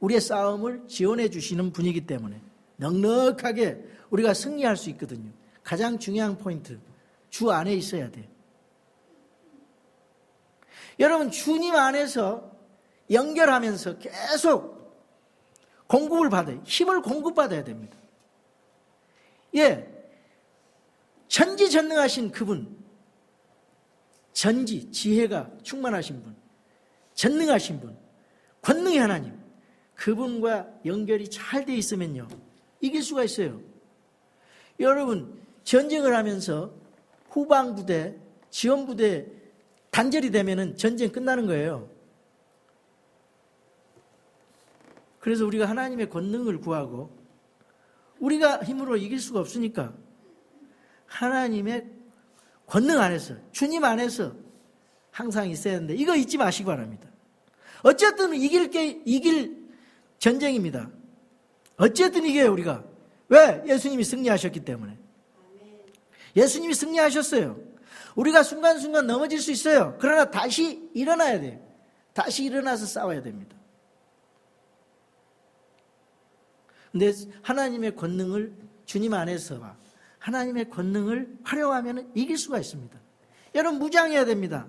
우리의 싸움을 지원해 주시는 분이기 때문에 넉넉하게 우리가 승리할 수 있거든요. 가장 중요한 포인트, 주 안에 있어야 돼요. 여러분, 주님 안에서 연결하면서 계속 공급을 받아요. 힘을 공급받아야 됩니다. 예, 전지전능하신 그분, 지혜가 충만하신 분, 전능하신 분, 권능의 하나님, 그분과 연결이 잘 돼 있으면요, 이길 수가 있어요. 여러분, 전쟁을 하면서 후방부대, 지원부대 단절이 되면은 전쟁 끝나는 거예요. 그래서 우리가 하나님의 권능을 구하고, 우리가 힘으로 이길 수가 없으니까 하나님의 권능 안에서, 주님 안에서 항상 있어야 하는데, 이거 잊지 마시기 바랍니다. 어쨌든 이길 전쟁입니다. 어쨌든 이겨요, 우리가. 왜? 예수님이 승리하셨기 때문에. 예수님이 승리하셨어요. 우리가 순간순간 넘어질 수 있어요. 그러나 다시 일어나야 돼요. 다시 일어나서 싸워야 됩니다. 근데 하나님의 권능을 주님 안에서 하나님의 권능을 활용하면 이길 수가 있습니다. 여러분, 무장해야 됩니다.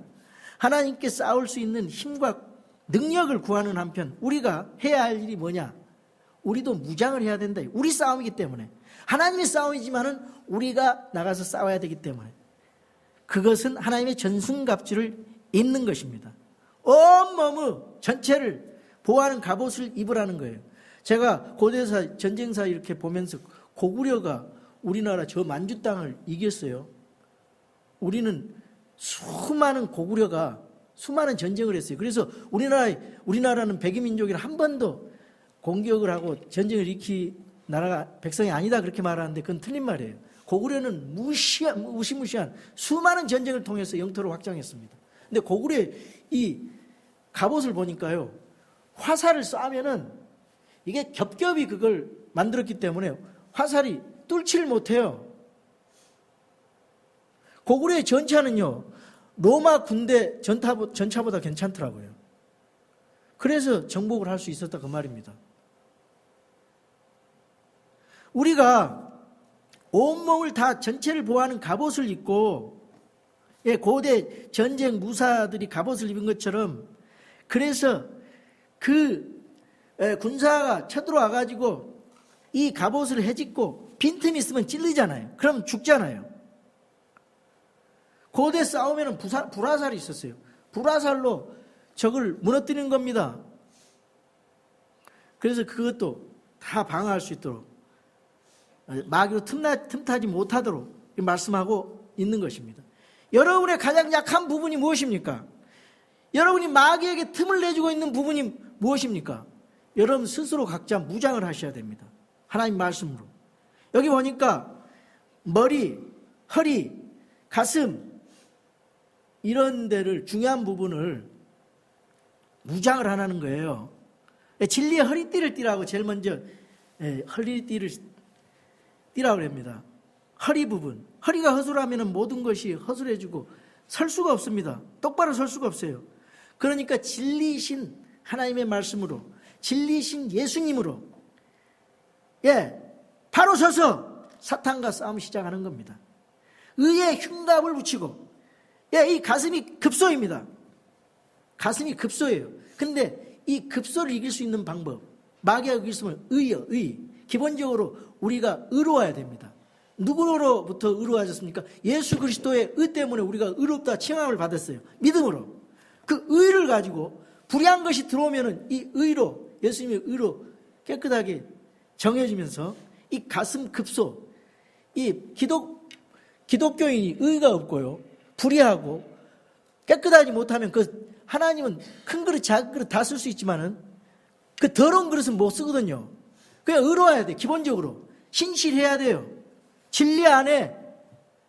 하나님께 싸울 수 있는 힘과 능력을 구하는 한편 우리가 해야 할 일이 뭐냐? 우리도 무장을 해야 된다. 우리 싸움이기 때문에. 하나님의 싸움이지만은 우리가 나가서 싸워야 되기 때문에. 그것은 하나님의 전순갑주를 입는 것입니다. 온몸의 전체를 보호하는 갑옷을 입으라는 거예요. 제가 고대사, 전쟁사 이렇게 보면서 고구려가 우리나라 저 만주 땅을 이겼어요. 우리는 수많은 고구려가 수많은 전쟁을 했어요. 그래서 우리나라는 백이민족이라 한 번도 공격을 하고 전쟁을 일으킨 나라가 백성이 아니다 그렇게 말하는데 그건 틀린 말이에요. 고구려는 무시무시한 수많은 전쟁을 통해서 영토를 확장했습니다. 근데 고구려의 이 갑옷을 보니까요, 화살을 쏴면은 이게 겹겹이 그걸 만들었기 때문에 화살이 뚫지를 못해요. 고구려의 전차는요, 로마 군대 전차보다 괜찮더라고요. 그래서 정복을 할 수 있었다 그 말입니다. 우리가 온몸을 다 전체를 보호하는 갑옷을 입고, 예, 고대 전쟁 무사들이 갑옷을 입은 것처럼, 그래서 그 군사가 쳐들어와 가지고 이 갑옷을 헤집고 빈틈이 있으면 찔리잖아요. 그럼 죽잖아요. 고대 싸우면 불화살이 있었어요. 불화살로 적을 무너뜨리는 겁니다. 그래서 그것도 다 방어할 수 있도록 마귀로 틈타지 못하도록 말씀하고 있는 것입니다. 여러분의 가장 약한 부분이 무엇입니까? 여러분이 마귀에게 틈을 내주고 있는 부분이 무엇입니까? 여러분 스스로 각자 무장을 하셔야 됩니다. 하나님 말씀으로. 여기 보니까 머리, 허리, 가슴 이런 데를, 중요한 부분을 무장을 하라는 거예요. 진리의 허리띠를 띠라고 제일 먼저 허리띠를 띠라고 합니다. 허리 부분. 허리가 허술하면 모든 것이 허술해지고 설 수가 없습니다. 똑바로 설 수가 없어요. 그러니까 진리이신 하나님의 말씀으로, 진리신 예수님으로, 바로 서서 사탄과 싸움 시작하는 겁니다. 의의 흉갑을 붙이고, 이 가슴이 급소입니다. 가슴이 급소예요. 근데 이 급소를 이길 수 있는 방법, 마귀가 이길 수 있는 의요, 의. 기본적으로 우리가 의로워야 됩니다. 누구로부터 의로워졌습니까? 예수 그리스도의 의 때문에 우리가 의롭다 칭함을 받았어요. 믿음으로. 그 의를 가지고 불의한 것이 들어오면은 이 의로, 예수님의 의로 깨끗하게 정해지면서 이 가슴 급소, 이 기독교인이 의가 없고요, 불의하고 깨끗하지 못하면 그 하나님은 큰 그릇 작은 그릇 다 쓸 수 있지만은 그 더러운 그릇은 못 쓰거든요. 그냥 의로워야 돼. 기본적으로 신실해야 돼요. 진리 안에,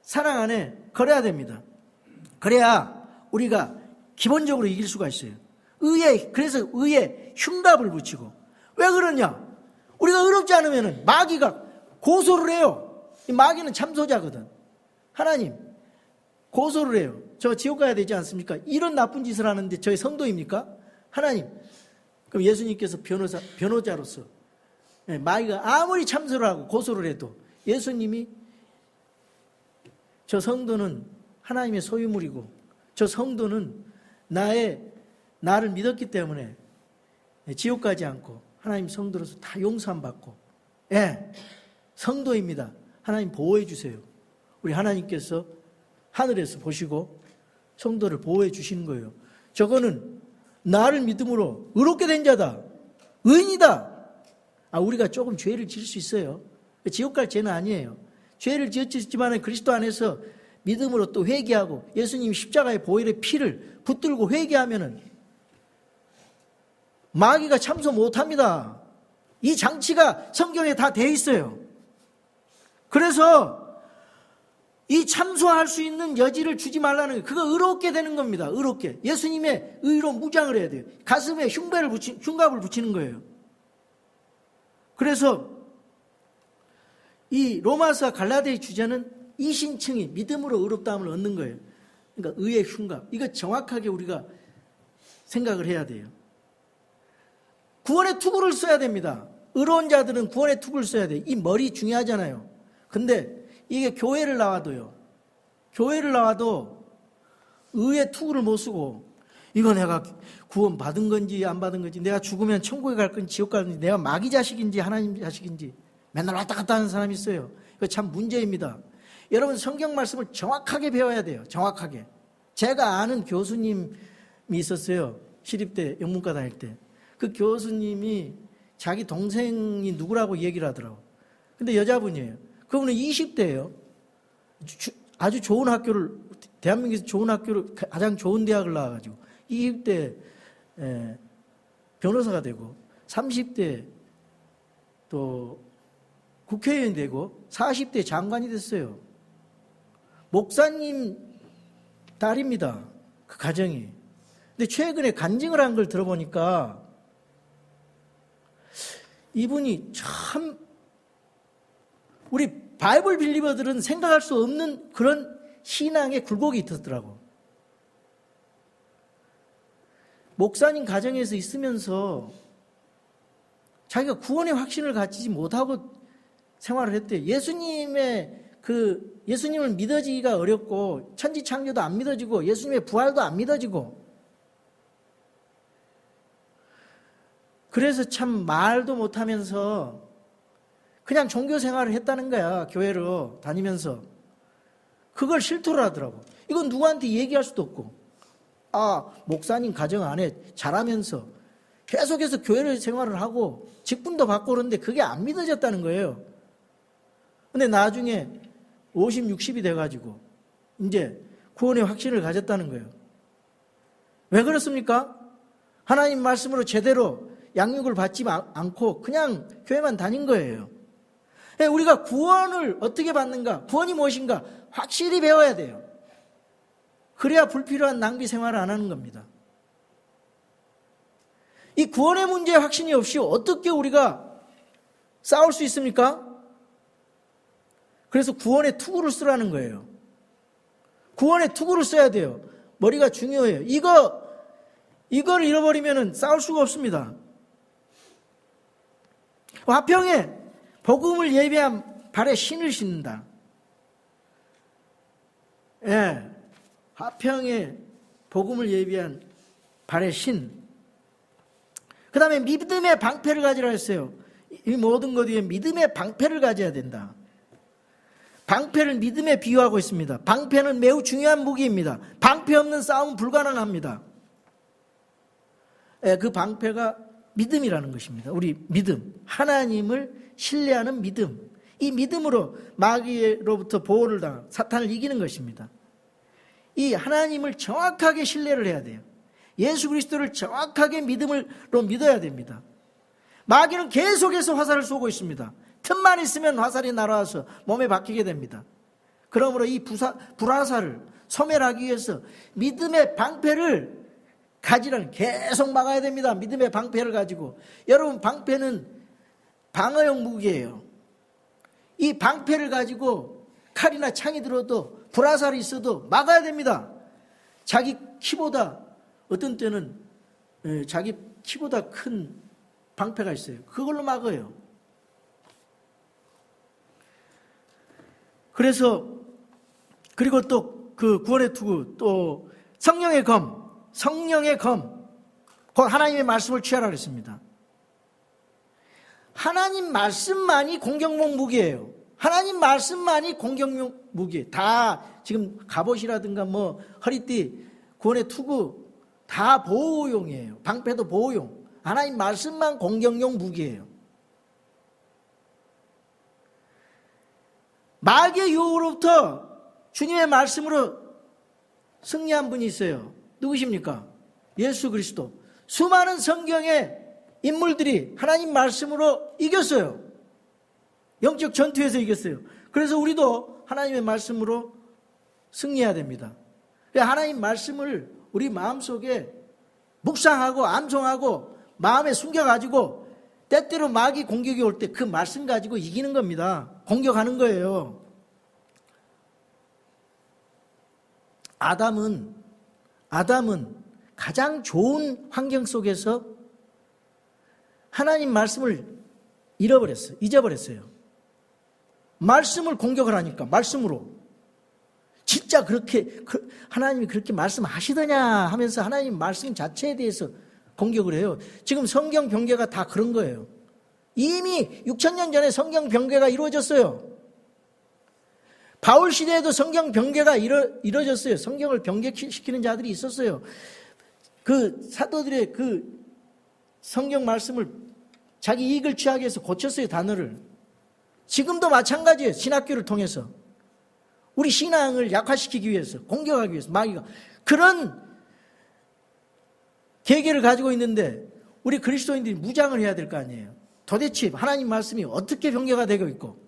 사랑 안에 걸어야 됩니다. 그래야 우리가 기본적으로 이길 수가 있어요. 그래서 의에 흉갑을 붙이고. 왜 그러냐? 우리가 의롭지 않으면 마귀가 고소를 해요. 이 마귀는 참소자거든. 하나님 고소를 해요. 저 지옥 가야 되지 않습니까? 이런 나쁜 짓을 하는데 저희 성도입니까? 하나님, 그럼 예수님께서 변호자로서 마귀가 아무리 참소를 하고 고소를 해도 예수님이 저 성도는 하나님의 소유물이고 저 성도는 나를 믿었기 때문에 지옥 가지 않고 하나님 성도로서 다 용서함 받고, 성도입니다. 하나님 보호해 주세요. 우리 하나님께서 하늘에서 보시고 성도를 보호해 주시는 거예요. 저거는 나를 믿음으로 의롭게 된 자다, 의인이다. 우리가 조금 죄를 지을 수 있어요. 지옥 갈 죄는 아니에요. 죄를 지었지만 그리스도 안에서 믿음으로 또 회개하고 예수님 십자가의 보혈의 피를 붙들고 회개하면은 마귀가 참소 못합니다. 이 장치가 성경에 다 돼 있어요. 그래서 이 참소할 수 있는 여지를 주지 말라는 거예요. 그거 의롭게 되는 겁니다. 의롭게. 예수님의 의로 무장을 해야 돼요. 가슴에 흉갑을 붙이는 거예요. 그래서 이 로마서 갈라디아의 주제는 이신층이 믿음으로 의롭다함을 얻는 거예요. 그러니까 의의 흉갑. 이거 정확하게 우리가 생각을 해야 돼요. 구원의 투구를 써야 됩니다. 의로운 자들은 구원의 투구를 써야 돼요. 이 머리 중요하잖아요. 근데 이게 교회를 나와도 의의 투구를 못 쓰고, 이거 내가 구원 받은 건지 안 받은 건지, 내가 죽으면 천국에 갈 건지 지옥 갈 건지, 내가 마귀 자식인지 하나님 자식인지 맨날 왔다 갔다 하는 사람이 있어요. 이거 참 문제입니다. 여러분 성경 말씀을 정확하게 배워야 돼요. 정확하게. 제가 아는 교수님이 있었어요. 시립대 영문과 다닐 때. 그 교수님이 자기 동생이 누구라고 얘기를 하더라고. 근데 여자분이에요. 그분은 20대예요. 아주 좋은 학교를, 대한민국에서 좋은 학교를, 가장 좋은 대학을 나와가지고 20대 변호사가 되고 30대 또 국회의원이 되고 40대 장관이 됐어요. 목사님 딸입니다. 그 가정이. 근데 최근에 간증을 한 걸 들어보니까 이분이 참 우리 바이블 빌리버들은 생각할 수 없는 그런 신앙의 굴곡이 있었더라고. 목사님 가정에서 있으면서 자기가 구원의 확신을 가지지 못하고 생활을 했대요. 예수님을 믿어지기가 어렵고 천지창조도 안 믿어지고 예수님의 부활도 안 믿어지고, 그래서 참 말도 못하면서 그냥 종교 생활을 했다는 거야. 교회로 다니면서. 그걸 실토를 하더라고. 이건 누구한테 얘기할 수도 없고, 목사님 가정 안에 자라면서 계속해서 교회를 생활을 하고 직분도 받고 그러는데 그게 안 믿어졌다는 거예요. 근데 나중에 50, 60이 돼가지고 이제 구원의 확신을 가졌다는 거예요. 왜 그렇습니까? 하나님 말씀으로 제대로 양육을 받지 않고 그냥 교회만 다닌 거예요. 우리가 구원을 어떻게 받는가, 구원이 무엇인가 확실히 배워야 돼요. 그래야 불필요한 낭비 생활을 안 하는 겁니다. 이 구원의 문제에 확신이 없이 어떻게 우리가 싸울 수 있습니까? 그래서 구원의 투구를 쓰라는 거예요. 구원의 투구를 써야 돼요. 머리가 중요해요. 이거 이걸 잃어버리면 싸울 수가 없습니다. 화평에 복음을 예비한 발에 신을 신는다. 예, 화평에 복음을 예비한 발에 신. 그 다음에 믿음의 방패를 가지라 했어요. 이 모든 것 위에 믿음의 방패를 가져야 된다. 방패를 믿음에 비유하고 있습니다. 방패는 매우 중요한 무기입니다. 방패 없는 싸움은 불가능합니다. 그 방패가 믿음이라는 것입니다. 우리 믿음, 하나님을 신뢰하는 믿음. 이 믿음으로 마귀로부터 보호를 당하고 사탄을 이기는 것입니다. 이 하나님을 정확하게 신뢰를 해야 돼요. 예수 그리스도를 정확하게 믿음으로 믿어야 됩니다. 마귀는 계속해서 화살을 쏘고 있습니다. 틈만 있으면 화살이 날아와서 몸에 박히게 됩니다. 그러므로 이 불화살을 소멸하기 위해서 믿음의 방패를 가지라는, 계속 막아야 됩니다. 믿음의 방패를 가지고. 여러분, 방패는 방어용 무기예요. 이 방패를 가지고 칼이나 창이 들어도 불화살이 있어도 막아야 됩니다. 자기 키보다, 어떤 때는 자기 키보다 큰 방패가 있어요. 그걸로 막아요. 그래서, 그리고 또 그 구원의 투구, 또 성령의 검, 곧 하나님의 말씀을 취하라 그랬습니다. 하나님 말씀만이 공격용 무기예요. 하나님 말씀만이 공격용 무기. 다 지금 갑옷이라든가 뭐 허리띠, 구원의 투구 다 보호용이에요. 방패도 보호용. 하나님 말씀만 공격용 무기예요. 마귀의 유혹으로부터 주님의 말씀으로 승리한 분이 있어요. 누구십니까? 예수 그리스도. 수많은 성경의 인물들이 하나님 말씀으로 이겼어요. 영적 전투에서 이겼어요. 그래서 우리도 하나님의 말씀으로 승리해야 됩니다. 하나님 말씀을 우리 마음속에 묵상하고 암송하고 마음에 숨겨가지고 때때로 마귀 공격이 올 때 그 말씀 가지고 이기는 겁니다. 공격하는 거예요. 아담은 가장 좋은 환경 속에서 하나님 말씀을 잊어버렸어요. 말씀을 공격을 하니까, 말씀으로. 진짜 그렇게, 하나님이 그렇게 말씀하시더냐 하면서 하나님 말씀 자체에 대해서 공격을 해요. 지금 성경 병개가 다 그런 거예요. 이미 6,000년 전에 성경 병개가 이루어졌어요. 바울 시대에도 성경 병개가 이루어졌어요. 성경을 병개시키는 자들이 있었어요. 그 사도들의 그 성경 말씀을 자기 이익을 취하기 위해서 고쳤어요, 단어를. 지금도 마찬가지예요. 신학교를 통해서 우리 신앙을 약화시키기 위해서, 공격하기 위해서 마귀가 그런 계계를 가지고 있는데 우리 그리스도인들이 무장을 해야 될 거 아니에요. 도대체 하나님 말씀이 어떻게 병개가 되고 있고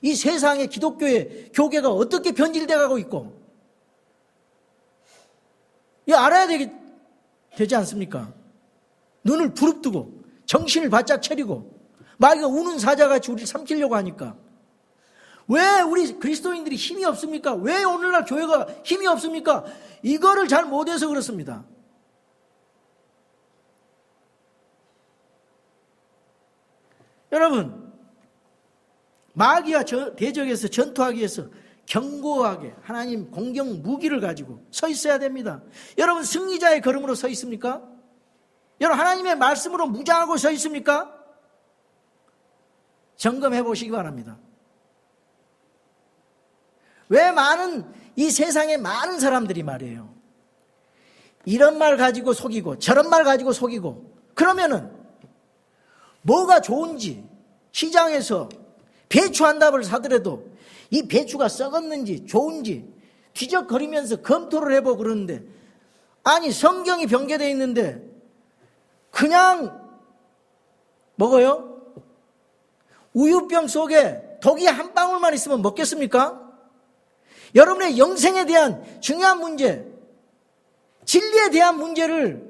이 세상의 기독교의 교계가 어떻게 변질되어 가고 있고, 이거 알아야 되지 않습니까? 눈을 부릅뜨고 정신을 바짝 차리고 마귀가 우는 사자같이 우리를 삼키려고 하니까. 왜 우리 그리스도인들이 힘이 없습니까? 왜 오늘날 교회가 힘이 없습니까? 이거를 잘 못해서 그렇습니다. 여러분, 마귀와 대적에서 전투하기 위해서 견고하게 하나님 공격 무기를 가지고 서 있어야 됩니다. 여러분, 승리자의 걸음으로 서 있습니까? 여러분, 하나님의 말씀으로 무장하고 서 있습니까? 점검해 보시기 바랍니다. 왜 이 세상에 많은 사람들이 말이에요, 이런 말 가지고 속이고 저런 말 가지고 속이고, 그러면은 뭐가 좋은지 시장에서 배추 한 답을 사더라도 이 배추가 썩었는지 좋은지 뒤적거리면서 검토를 해보고 그러는데, 아니 성경이 병개되어 있는데 그냥 먹어요? 우유병 속에 독이 한 방울만 있으면 먹겠습니까? 여러분의 영생에 대한 중요한 문제, 진리에 대한 문제를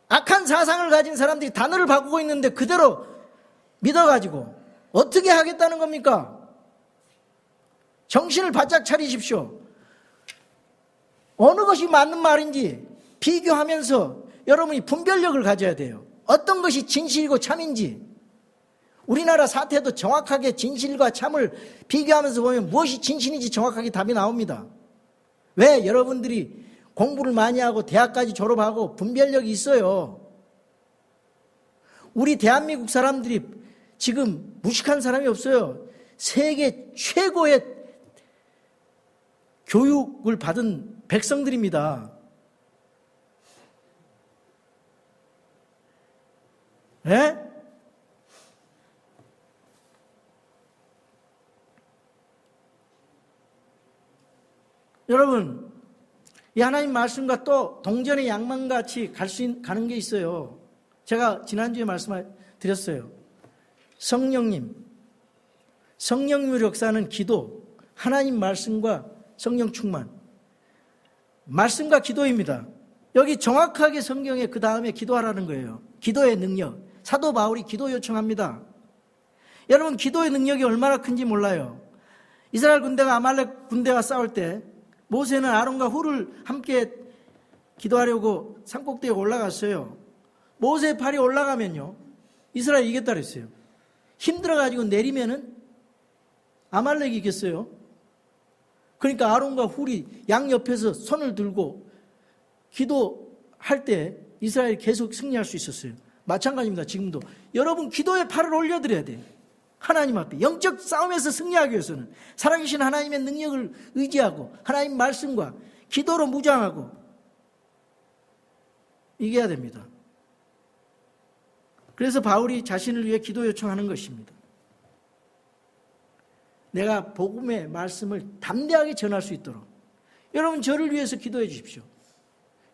악한 사상을 가진 사람들이 단어를 바꾸고 있는데 그대로 믿어가지고 어떻게 하겠다는 겁니까? 정신을 바짝 차리십시오. 어느 것이 맞는 말인지 비교하면서 여러분이 분별력을 가져야 돼요. 어떤 것이 진실이고 참인지. 우리나라 사태도 정확하게 진실과 참을 비교하면서 보면 무엇이 진실인지 정확하게 답이 나옵니다. 왜? 여러분들이 공부를 많이 하고 대학까지 졸업하고 분별력이 있어요. 우리 대한민국 사람들이 지금 무식한 사람이 없어요. 세계 최고의 교육을 받은 백성들입니다. 예? 여러분, 이 하나님 말씀과 또 동전의 양만같이 가는 게 있어요. 제가 지난주에 말씀드렸어요. 성령님 역사는 기도, 하나님 말씀과 성령 충만, 말씀과 기도입니다. 여기 정확하게 성경에 그 다음에 기도하라는 거예요. 기도의 능력. 사도 바울이 기도 요청합니다. 여러분, 기도의 능력이 얼마나 큰지 몰라요. 이스라엘 군대가 아말렉 군대와 싸울 때 모세는 아론과 훌을 함께 기도하려고 산꼭대기에 올라갔어요. 모세의 팔이 올라가면요, 이스라엘이 이겼다 그랬어요. 힘들어가지고 내리면은 아말렉이 이겼어요. 그러니까 아론과 훌이 양옆에서 손을 들고 기도할 때 이스라엘이 계속 승리할 수 있었어요. 마찬가지입니다. 지금도 여러분 기도에 팔을 올려드려야 돼요. 하나님 앞에 영적 싸움에서 승리하기 위해서는 살아계신 하나님의 능력을 의지하고 하나님 말씀과 기도로 무장하고 이겨야 됩니다. 그래서 바울이 자신을 위해 기도 요청하는 것입니다. 내가 복음의 말씀을 담대하게 전할 수 있도록 여러분 저를 위해서 기도해 주십시오.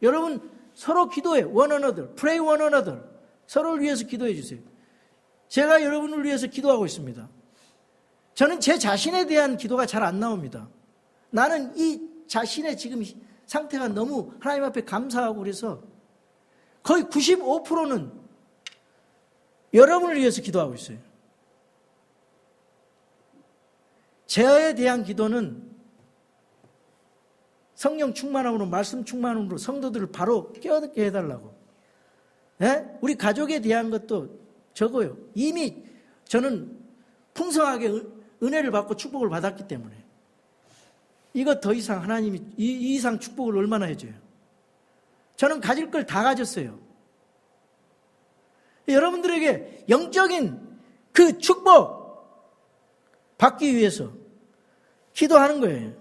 여러분 서로 기도해. one another, pray one another. 서로를 위해서 기도해 주세요. 제가 여러분을 위해서 기도하고 있습니다. 저는 제 자신에 대한 기도가 잘 안 나옵니다. 나는 이 자신의 지금 상태가 너무 하나님 앞에 감사하고 그래서 거의 95%는 여러분을 위해서 기도하고 있어요. 제에 대한 기도는 성령 충만함으로, 말씀 충만함으로 성도들을 바로 깨어듣게 해달라고. 네? 우리 가족에 대한 것도 적어요. 이미 저는 풍성하게 은혜를 받고 축복을 받았기 때문에 이거 더 이상 하나님이 이 이상 축복을 얼마나 해줘요. 저는 가질 걸 다 가졌어요. 여러분들에게 영적인 그 축복 받기 위해서 기도하는 거예요.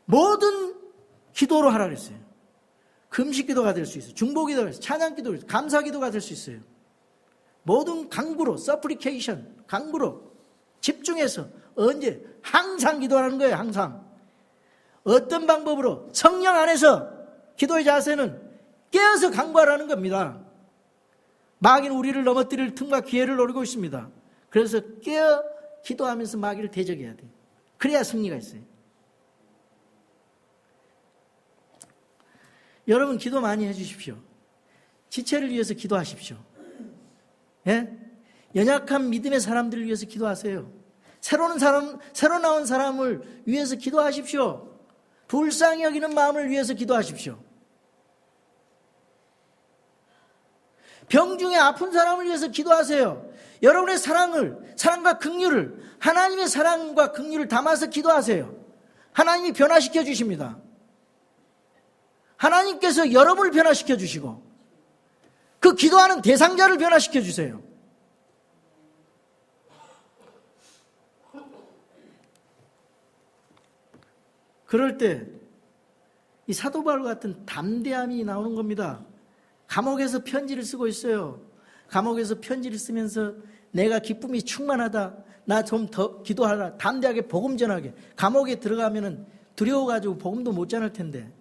모든 기도로 하라 그랬어요. 금식 기도가 될 수 있어요. 중보 기도가 될 수 있어요. 찬양 기도가 될 수 있어요. 감사 기도가 될 수 있어요. 모든 간구로, 서플리케이션, 간구로 집중해서 언제 항상 기도하는 거예요. 항상. 어떤 방법으로 성령 안에서 기도의 자세는 깨어서 간구하라는 겁니다. 마귀는 우리를 넘어뜨릴 틈과 기회를 노리고 있습니다. 그래서 깨어 기도하면서 마귀를 대적해야 돼요. 그래야 승리가 있어요. 여러분 기도 많이 해주십시오. 지체를 위해서 기도하십시오. 예? 연약한 믿음의 사람들을 위해서 기도하세요. 새로 나온 사람을 위해서 기도하십시오. 불쌍히 여기는 마음을 위해서 기도하십시오. 병중에 아픈 사람을 위해서 기도하세요. 여러분의 사랑과 긍휼을, 하나님의 사랑과 긍휼을 담아서 기도하세요. 하나님이 변화시켜 주십니다. 하나님께서 여러분을 변화시켜 주시고 그 기도하는 대상자를 변화시켜 주세요. 그럴 때 이 사도 바울 같은 담대함이 나오는 겁니다. 감옥에서 편지를 쓰고 있어요. 감옥에서 편지를 쓰면서 내가 기쁨이 충만하다. 나 좀 더 기도하라. 담대하게 복음 전하게. 감옥에 들어가면은 두려워가지고 복음도 못 전할 텐데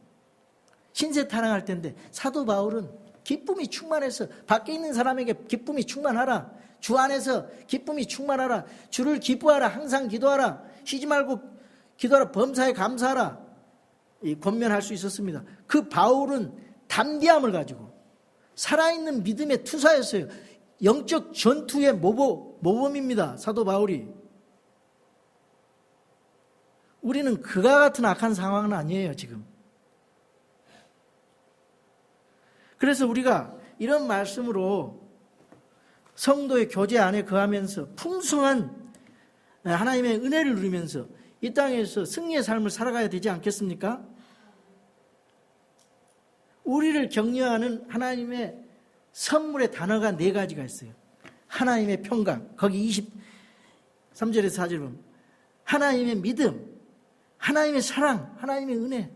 신세 타령할 텐데 사도 바울은 기쁨이 충만해서 밖에 있는 사람에게 기쁨이 충만하라. 주 안에서 기쁨이 충만하라. 주를 기뻐하라. 항상 기도하라. 쉬지 말고 기도하라. 범사에 감사하라. 권면할 수 있었습니다. 그 바울은 담대함을 가지고 살아있는 믿음에 투사했어요. 영적 전투의 모범입니다. 사도 바울이. 우리는 그가 같은 악한 상황은 아니에요. 지금 그래서 우리가 이런 말씀으로 성도의 교제 안에 거하면서 풍성한 하나님의 은혜를 누리면서 이 땅에서 승리의 삶을 살아가야 되지 않겠습니까? 우리를 격려하는 하나님의 선물의 단어가 4가지가 있어요. 하나님의 평강, 거기 23절에서 4절 보면 하나님의 믿음, 하나님의 사랑, 하나님의 은혜,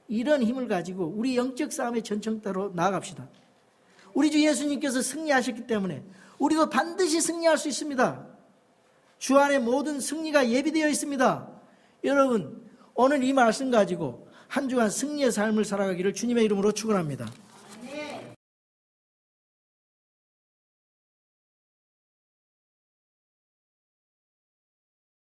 이런 힘을 가지고 우리 영적 싸움의 전쟁터로 나아갑시다. 우리 주 예수님께서 승리하셨기 때문에 우리도 반드시 승리할 수 있습니다. 주 안에 모든 승리가 예비되어 있습니다. 여러분, 오늘 이 말씀 가지고 한 주간 승리의 삶을 살아가기를 주님의 이름으로 축원합니다.